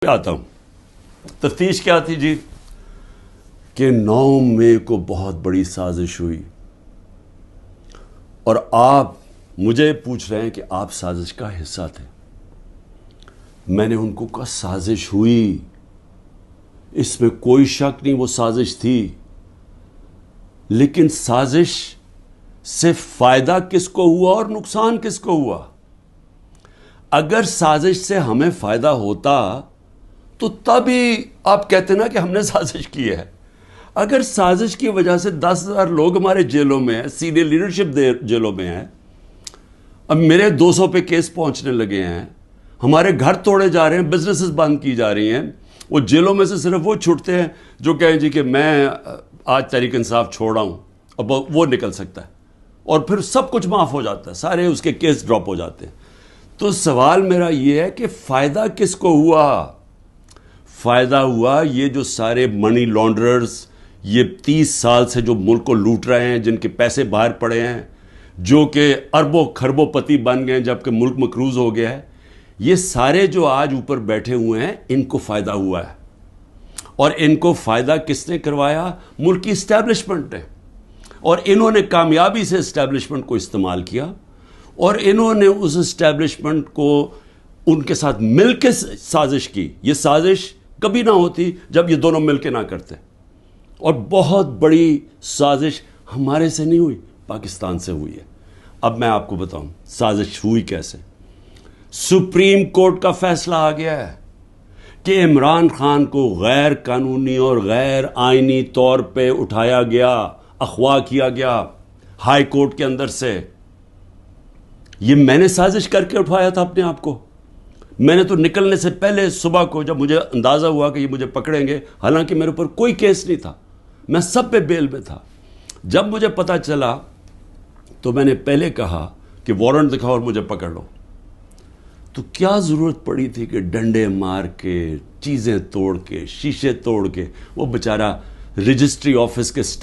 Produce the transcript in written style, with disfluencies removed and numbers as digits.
آتا ہوں. تفتیش کیا تھی جی کہ 9 مئی کو بہت بڑی سازش ہوئی اور آپ مجھے پوچھ رہے ہیں کہ آپ سازش کا حصہ تھے. میں نے ان کو کہا سازش ہوئی، اس میں کوئی شک نہیں، وہ سازش تھی، لیکن سازش سے فائدہ کس کو ہوا اور نقصان کس کو ہوا؟ اگر سازش سے ہمیں فائدہ ہوتا تو تب ہی آپ کہتے نا کہ ہم نے سازش کی ہے. اگر سازش کی وجہ سے 10,000 لوگ ہمارے جیلوں میں ہیں، سینئر لیڈرشپ جیلوں میں ہیں، اب میرے 200 پہ کیس پہنچنے لگے ہیں، ہمارے گھر توڑے جا رہے ہیں، بزنسز بند کی جا رہی ہیں، وہ جیلوں میں سے صرف وہ چھوٹتے ہیں جو کہیں جی کہ میں آج تحریک انصاف چھوڑا ہوں، اب وہ نکل سکتا ہے اور پھر سب کچھ معاف ہو جاتا ہے، سارے اس کے کیس ڈراپ ہو جاتے ہیں. تو سوال میرا یہ ہے کہ فائدہ کس کو ہوا؟ فائدہ ہوا یہ جو سارے منی لانڈررز، یہ 30 سال سے جو ملک کو لوٹ رہے ہیں، جن کے پیسے باہر پڑے ہیں، جو کہ اربوں خربوں پتی بن گئے جبکہ ملک مقروض ہو گیا ہے، یہ سارے جو آج اوپر بیٹھے ہوئے ہیں ان کو فائدہ ہوا ہے. اور ان کو فائدہ کس نے کروایا؟ ملک کی اسٹیبلشمنٹ نے. اور انہوں نے کامیابی سے اسٹیبلشمنٹ کو استعمال کیا اور انہوں نے اس اسٹیبلشمنٹ کو ان کے ساتھ مل کے سازش کی. یہ سازش کبھی نہ ہوتی جب یہ دونوں مل کے نہ کرتے. اور بہت بڑی سازش ہمارے سے نہیں ہوئی، پاکستان سے ہوئی ہے. اب میں آپ کو بتاؤں سازش ہوئی کیسے. سپریم کورٹ کا فیصلہ آ گیا ہے کہ عمران خان کو غیر قانونی اور غیر آئینی طور پہ اٹھایا گیا، اغوا کیا گیا ہائی کورٹ کے اندر سے. یہ میں نے سازش کر کے اٹھایا تھا اپنے آپ کو. میں نے تو نکلنے سے پہلے صبح کو جب مجھے اندازہ ہوا کہ یہ مجھے پکڑیں گے، حالانکہ میرے اوپر کوئی کیس نہیں تھا، میں سب پہ بیل میں تھا، جب مجھے پتا چلا تو میں نے پہلے کہا کہ وارنٹ دکھاؤ اور مجھے پکڑ لو. تو کیا ضرورت پڑی تھی کہ ڈنڈے مار کے، چیزیں توڑ کے، شیشے توڑ کے وہ بیچارہ رجسٹری آفس کے